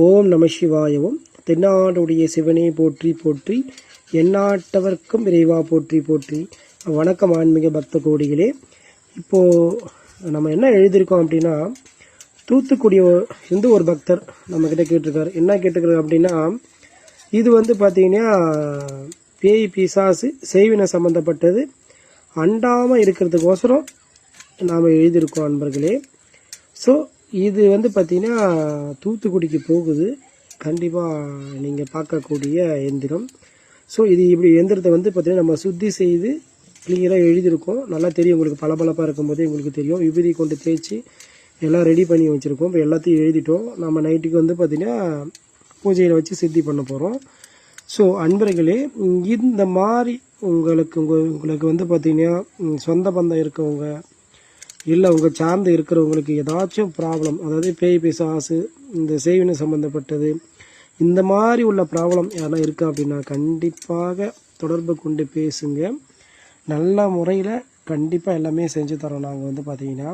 ஓம் நம சிவாயவும். தென்னாடுடைய சிவனே போற்றி போற்றி, எந்நாட்டவர்க்கும் விரைவா போற்றி போற்றி. வணக்கம் ஆன்மீக பக்த கோடிகளே. இப்போது நம்ம என்ன எழுதியிருக்கோம் அப்படின்னா, தூத்துக்குடி இருந்து ஒரு பக்தர் நம்மக்கிட்ட கேட்டிருக்காரு. என்ன கேட்டுக்கிறாரு அப்படின்னா, இது பார்த்தீங்கன்னா பேய் பிசாசு செய்வினை சம்மந்தப்பட்டது அண்டாமல் இருக்கிறதுக்கோசரம் நாம் எழுதியிருக்கோம் அன்பர்களே. ஸோ இது பார்த்தீங்கன்னா தூத்துக்குடிக்கு போகுது. கண்டிப்பாக நீங்கள் பார்க்கக்கூடிய எந்திரம். ஸோ இது இப்படி எந்திரத்தை பார்த்தீங்கன்னா நம்ம சுத்தி செய்து கிளியராக எழுதியிருக்கோம். நல்லா தெரியும் உங்களுக்கு, பளபளப்பாக இருக்கும்போதே உங்களுக்கு தெரியும். விபூதி கொண்டு தேய்ச்சி எல்லாம் ரெடி பண்ணி வச்சுருக்கோம். இப்போ எல்லாத்தையும் எழுதிட்டோம். நம்ம நைட்டுக்கு பார்த்தீங்கன்னா பூஜையில் வச்சு சித்தி பண்ண போகிறோம். ஸோ அன்பர்களே, இந்த மாதிரி உங்களுக்கு பார்த்தீங்கன்னா சொந்த பந்தம் இருக்கவங்க இல்லை உங்கள் சார்ந்து இருக்கிறவங்களுக்கு ஏதாச்சும் ப்ராப்ளம், அதாவது பேய் பிசாசு இந்த செய்வினை சம்மந்தப்பட்டது இந்த மாதிரி உள்ள ப்ராப்ளம் யாரெல்லாம் இருக்கா அப்படின்னா கண்டிப்பாக தொடர்பு கொண்டு பேசுங்க. நல்ல முறையில் கண்டிப்பாக எல்லாமே செஞ்சு தரோம். நாங்கள் பார்த்தீங்கன்னா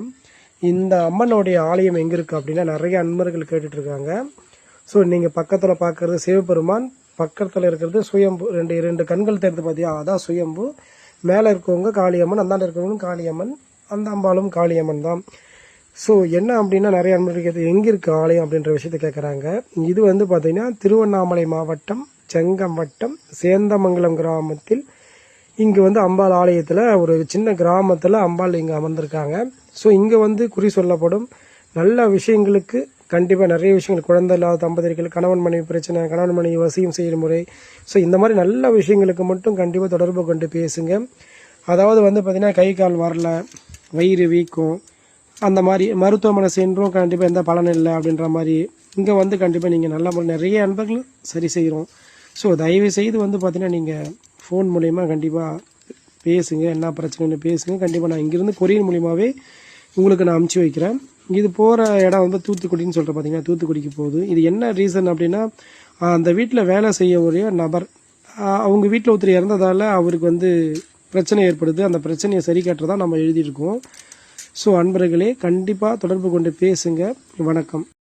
இந்த அம்மனுடைய ஆலயம் எங்கே இருக்குது அப்படின்னா நிறைய அன்பர்கள் கேட்டுட்ருக்காங்க. ஸோ நீங்கள் பக்கத்தில் பார்க்குறது சிவபெருமான், பக்கத்தில் இருக்கிறது சுயம்பு. ரெண்டு கண்கள் தெரிந்து பார்த்தியா, அதான் சுயம்பு. மேலே இருக்கவங்க காளியம்மன், அந்தாண்ட இருக்கிறவங்க காளியம்மன், அந்த அம்பாலும் காளியம்மன் தான். ஸோ என்ன அப்படின்னா நிறைய அன்பர்கள் எங்கே இருக்குது ஆலயம் அப்படின்ற விஷயத்த கேட்குறாங்க. இது பார்த்தீங்கன்னா திருவண்ணாமலை மாவட்டம் செங்கம் வட்டம் சேந்தமங்கலம் கிராமத்தில் இங்கே அம்பாள் ஆலயத்தில் ஒரு சின்ன கிராமத்தில் அம்பாள் இங்கே அமர்ந்திருக்காங்க. ஸோ இங்கே குறி சொல்லப்படும் நல்ல விஷயங்களுக்கு கண்டிப்பாக நிறைய விஷயங்கள், குழந்தை இல்லாத தம்பதிகள், கணவன் மனைவி பிரச்சனை, கணவன் மனைவி வசியம் செய்கிற முறை, ஸோ இந்த மாதிரி நல்ல விஷயங்களுக்கு மட்டும் கண்டிப்பாக தொடர்பு கொண்டு பேசுங்க. அதாவது பார்த்தீங்கன்னா கை கால் வரல, வயிறு வீக்கம், அந்த மாதிரி மருத்துவமனை சென்றும் கண்டிப்பாக எந்த பலன் இல்லை அப்படின்ற மாதிரி இங்கே கண்டிப்பாக நீங்கள் நல்ல நிறைய அன்பர்கள் சரி செய்கிறோம். ஸோ தயவு செய்து பார்த்தீங்கன்னா நீங்கள் ஃபோன் மூலயமா கண்டிப்பாக பேசுங்க, என்ன பிரச்சனைன்னு பேசுங்க. கண்டிப்பாக நான் இங்கேருந்து கொரியர் மூலியமாகவே உங்களுக்கு நான் அனுப்பிச்சி வைக்கிறேன். இது போகிற இடம் தூத்துக்குடின்னு சொல்லிட்டு பார்த்தீங்கன்னா தூத்துக்குடிக்கு போகுது. இது என்ன ரீசன் அப்படின்னா, அந்த வீட்டில் வேலை செய்ய ஒரு நபர் அவங்க வீட்டில் ஒருத்தர் இறந்ததால் அவருக்கு பிரச்சனை ஏற்படுது. அந்த பிரச்சனையை சரி கட்டுறதா நம்ம எழுதியிருக்கோம். ஸோ அன்பர்களே, கண்டிப்பாக தொடர்பு கொண்டு பேசுங்க. வணக்கம்.